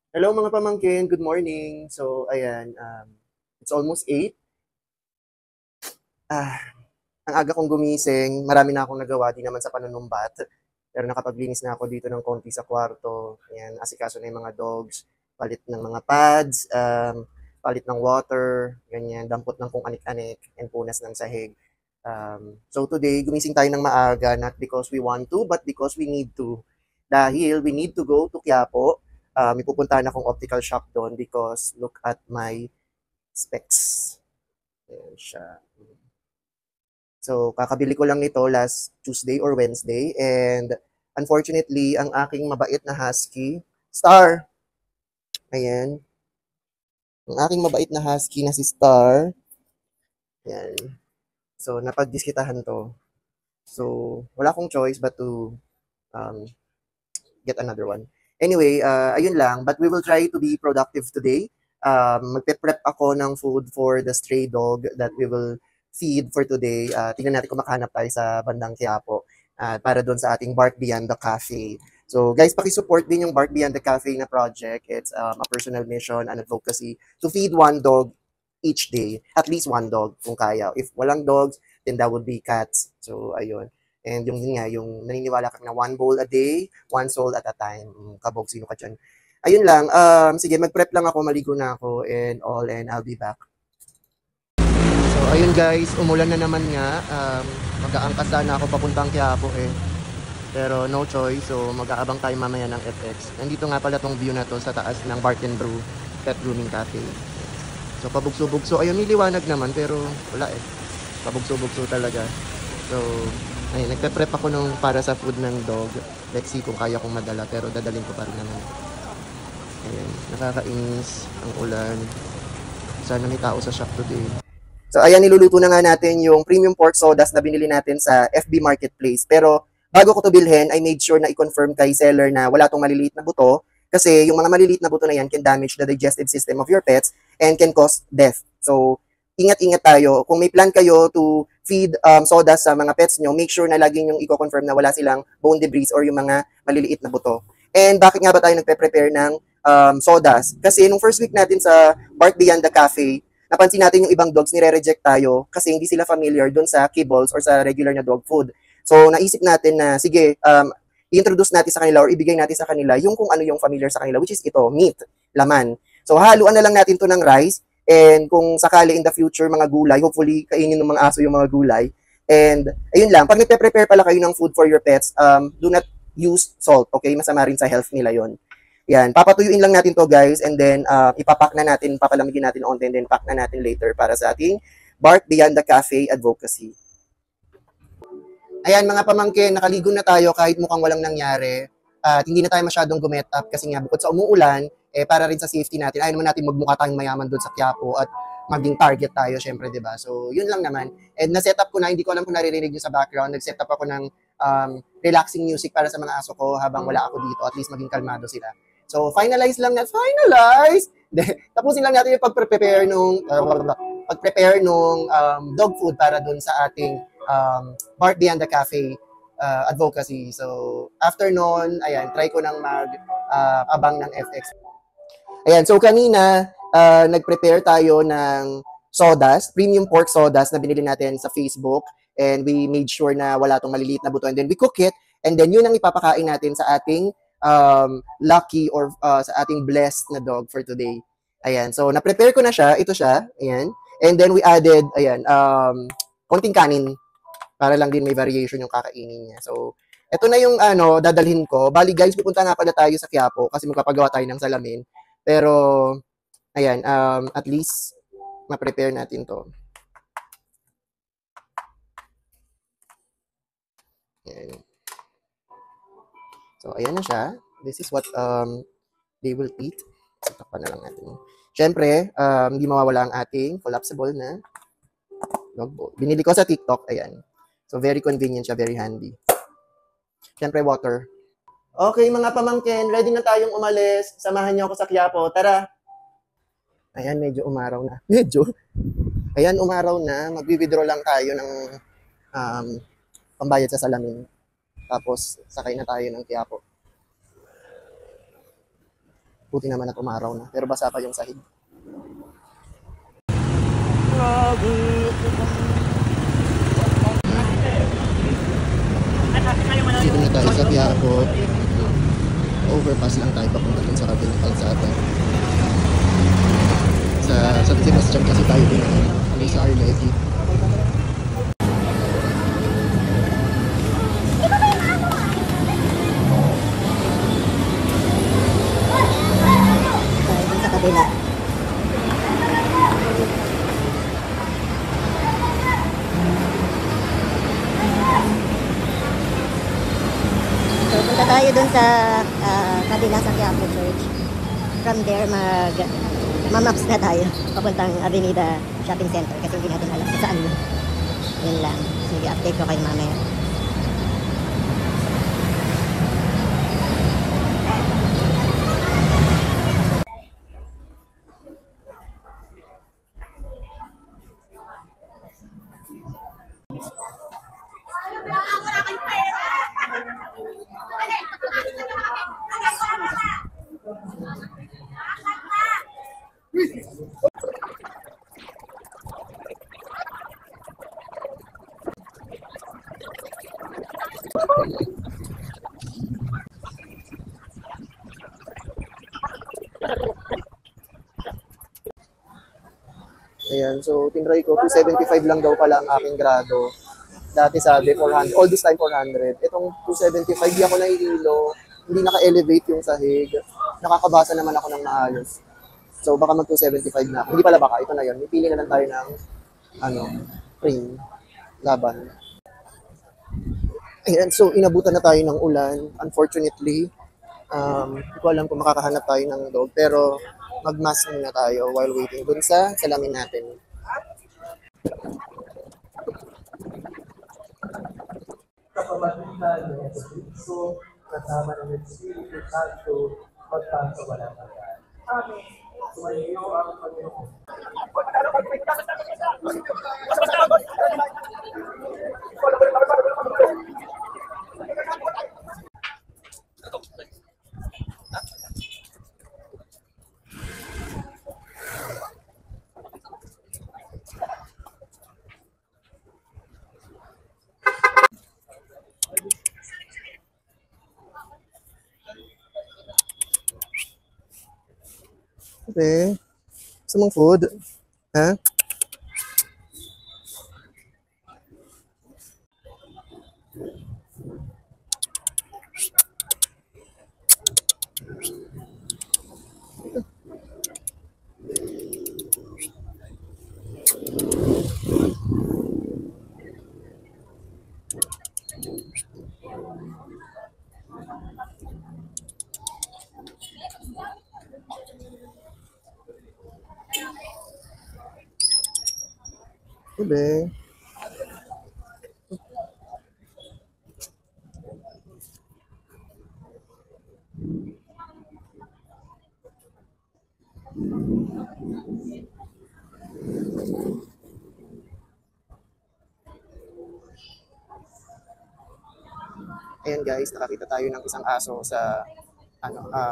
Hello mga pamangkin, good morning. So, ayan, it's almost 8. Ah, ang aga kong gumising, marami na akong nagawa, di naman sa panunumbat. Pero nakapaglinis na ako dito ng konti sa kwarto. Ayan, asikaso na yung mga dogs, palit ng mga pads, palit ng water, ganyan, dampot ng kung anik-anik, and punas ng sahig. So today, gumising tayo ng maaga, not because we want to, but because we need to. Dahil we need to go to Quiapo. May pupuntahan akong optical shop doon because look at my specs. Ayan siya. So, kakabili ko lang nito last Tuesday or Wednesday. And unfortunately, ang aking mabait na husky, Star, ayan, ang aking mabait na husky na si Star, ayan. So, napagdiskitahan to. So, wala akong choice but to um, get another one. Anyway, ayun lang. But we will try to be productive today. Magpe-prep ako ng food for the stray dog that we will feed for today. Tingnan natin kung makahanap tayo sa bandang Quiapo para doon sa ating Bark Beyond the Cafe. So guys, pakisupport din yung Bark Beyond the Cafe na project. It's a personal mission and advocacy to feed one dog each day. At least one dog kung kaya. If walang dogs, then that would be cats. So ayun. And yung yun nga, yung naniniwala kami na one bowl a day, one soul at a time. Kabog, sino ka dyan? Ayun lang, sige, mag-prep lang ako, maligo na ako and all, and I'll be back. So, ayun guys, umulan na naman nga. Mag-aangkas sana ako papuntang Quiapo eh. Pero no choice, so mag-aabang tayo mamaya ng FX. Nandito nga pala tong view na to sa taas ng Bark and Brew Pet Grooming Cafe. So, pabugso-bugso. Ayun, may liwanag naman, pero wala eh. Pabugso-bugso talaga. So, ayun, nagpe-prep ako nung para sa food ng dog. Let's see kung kaya kong madala, pero dadalhin ko pa rin naman. Ayun, nakakainis ang ulan. Sana may tao sa shop today. So, ayan, niluluto na nga natin yung premium pork sodas na binili natin sa FB Marketplace. Pero, bago ko to bilhin, I made sure na i-confirm kay seller na wala tong maliliit na buto. Kasi yung mga maliliit na buto na yan can damage the digestive system of your pets and can cause death. So, ingat-ingat tayo. Kung may plan kayo to feed sodas sa mga pets nyo, make sure na laging yung i-confirm na wala silang bone debris or yung mga maliliit na buto. And bakit nga ba tayo nagpe-prepare ng sodas? Kasi nung first week natin sa Bark Beyond the Cafe, napansin natin yung ibang dogs nire-reject tayo kasi hindi sila familiar dun sa kibbles or sa regular na dog food. So, naisip natin na, sige, i-introduce natin sa kanila or ibigay natin sa kanila yung kung ano yung familiar sa kanila, which is ito, meat, laman. So, haluan na lang natin to ng rice and kung sakali in the future, mga gulay, hopefully, kainin ng mga aso yung mga gulay. And, ayun lang, pag nagpe-prepare pala kayo ng food for your pets, do not use salt, okay? Masama rin sa health nila yon. Yan, papatuyuin lang natin to guys and then ipapack na natin, papalamigin natin onte and then pack na natin later para sa ating Bark Beyond the Cafe Advocacy. Ayan mga pamangkin, nakaligo na tayo kahit mukhang walang nangyari. At hindi na tayo masyadong gumet up kasi nga bukod sa umuulan, para rin sa safety natin, ayaw naman natin magmukha tayong mayaman doon sa Quiapo at maging target tayo, syempre, di ba? So, yun lang naman. And na-set up ko na, hindi ko alam kung naririnig nyo sa background, nag-set up ako ng relaxing music para sa mga aso ko habang wala ako dito, at least maging kalmado sila. So, finalize! Tapusin lang natin yung pag-prepare nung dog food para doon sa ating Bark Beyond the Cafe advocacy. So, after nun, ayan, try ko nang mag-abang ng FX. Ayan, so kanina, nag-prepare tayo ng sodas, premium pork sodas na binili natin sa Facebook. And we made sure na wala tong maliliit na buto. And then we cook it. And then yun ang ipapakain natin sa ating lucky or sa ating blessed na dog for today. Ayan, so na-prepare ko na siya. Ito siya. Ayan. And then we added, ayan, konting kanin para lang din may variation yung kakainin niya. So, ito na yung dadalhin ko. Bali guys, pupunta nga pala tayo sa Quiapo kasi magpapagawa tayo ng salamin. Pero, ayan, at least, ma-prepare natin to. Ayan. So, ayan na siya. This is what they will eat. So, takpan na lang natin. Siyempre, hindi mawawala ang ating collapsible na dog bowl. Binili ko sa TikTok, ayan. So, very convenient siya, very handy. Siyempre, water. Okay, mga pamangkin, ready na tayong umalis. Samahan niyo ako sa Quiapo. Tara! Ayan, medyo umaraw na. Medyo? Ayan, umaraw na. Mag-withdraw lang tayo ng um, pambayad sa salamin. Tapos, sakay na tayo ng Quiapo. Buti naman at umaraw na. Pero basa pa yung sahig. Dito na tayo sa Quiapo. Overpass lang tayo papunta dun sa kabilang kalsada. Sa San Sebastian kasi tayo din. Ano sa Arlegi. Sa kabila. So, punta tayo dun sa kabila sa Quiapo Church. From there, mamaps na tayo papuntang Avenida Shopping Center kasi hindi natin alam kung saan yun. Yun lang. Sige, update ko kayo mamaya. Ayan, so tinry ko, 275 lang daw pala ang aking grado. Dati sabi 400, all this time 400. Itong 275, di ako nahihilo, hindi naka-elevate yung sahig. Nakakabasa naman ako ng maayos. So baka mag 275 na ako. Hindi pala baka, ito na yun. Pili na lang tayo ng frame, laban. Ayan, so inabutan na tayo ng ulan. Unfortunately, hindi ko alam kung makakahanap tayo ng dog, pero mag-mask muna tayo while waiting dun sa salamin natin. Kapamagitan ng Espiritu, kasama ng Espiritu Santo, magpapawala ka. Amen. Sumayo ang Panginoon. Okay. Gusto mong food? Ha? Ube. Ayan guys, nakakita tayo ng isang aso sa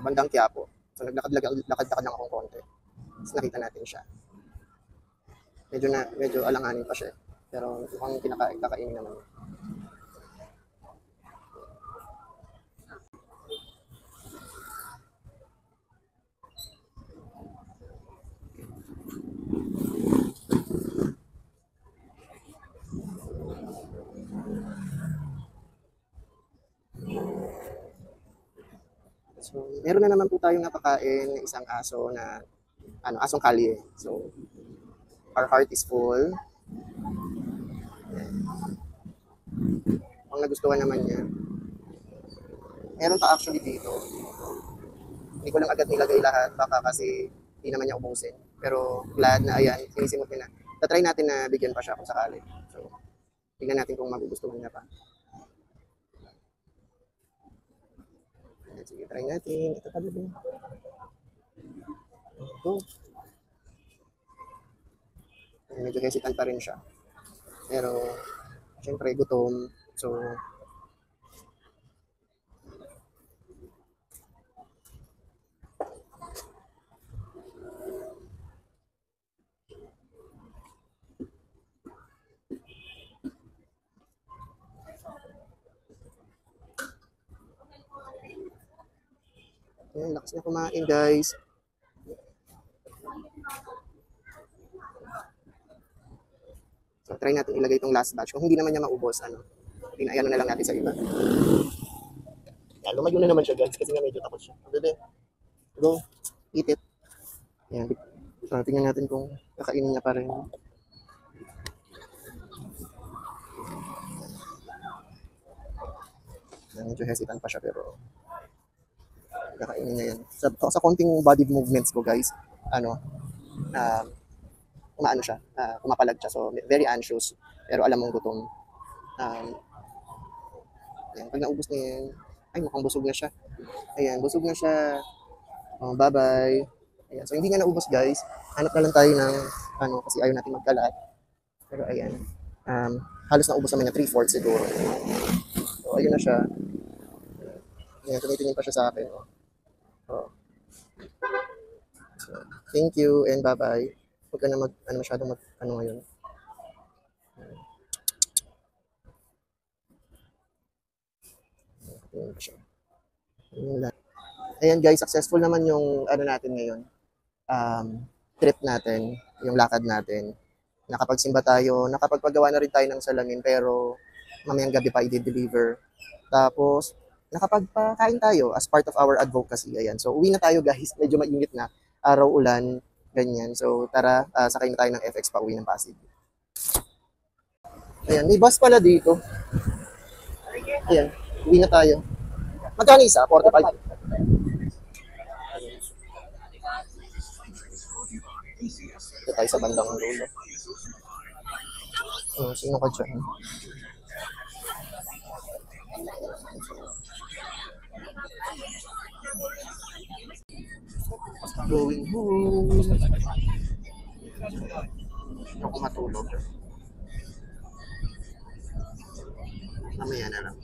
bandang Quiapo. So naglakad-lakad lang akong konti. Tapos nakita natin siya. Medyo alanganin pa siya. Pero mukhang kakainin naman. So, meron na naman po tayong napakain na isang aso na asong kalye. So, our heart is full. Ang nagustuhan naman niya. Meron pa actually dito. Hindi ko lang agad nilagay lahat baka kasi hindi naman niya ubusin. Pero glad na ayan, sinisimot niya na. Tatry natin na bigyan pa siya kung sakali. So, tingnan natin kung magugustuhan niya pa. Sige, try natin. Ito pala din. Ito. Medyo hesitant pa rin siya. Pero, syempre, gutom. So, Ayan, lakas na kumain, guys. So, try natin ilagay itong last batch. Kung hindi naman niya maubos, pinayano na lang natin sa iba. Yan, lumayo na naman siya, guys, kasi nga medyo takot siya. Bebe, go, eat it. Yan. So, tingnan natin kung kakainin niya pa rin. Medyo hesitant pa siya, pero kakainin niya yan. Sa konting body movements ko, guys, umaano siya, kumapalag siya. So, very anxious, pero alam mong gutom. Yan, pag naubos niya yan, ay, mukhang busog na siya. Ayan, busog na siya. Oh, bye-bye. Ayan, so hindi nga naubos, guys. Hanap na lang tayo ng, kasi ayaw natin magkalat. Pero ayan, halos naubos naman niya, 3/4 siguro. So, ayun na siya. Ayan, tumitingin pa siya sa akin. Oh. So, thank you and bye-bye. Huwag ka na masyadong ngayon. Ayan siya. Ayan guys, successful naman yung natin ngayon. Trip natin, yung lakad natin. Nakapagsimba tayo, nakapagpagawa na rin tayo ng salamin, pero mamayang gabi pa i-deliver. Tapos, nakapagpakain tayo as part of our advocacy. Ayan. So, uwi na tayo guys. Medyo mainit na. Araw, ulan, ganyan. So, tara, sakay na tayo ng FX pa uwi ng Pasig. Ayan, may bus pala dito. Ayan, uwi na tayo. Magkano isa? 45? Ito tayo sa bandang dulo. Sino ka dyan? Going home. Ako matulog. Mamaya na lang.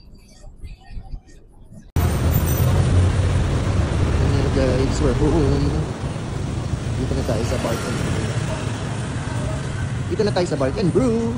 Ayan guys, we're home. Dito na tayo sa Bark and Brew.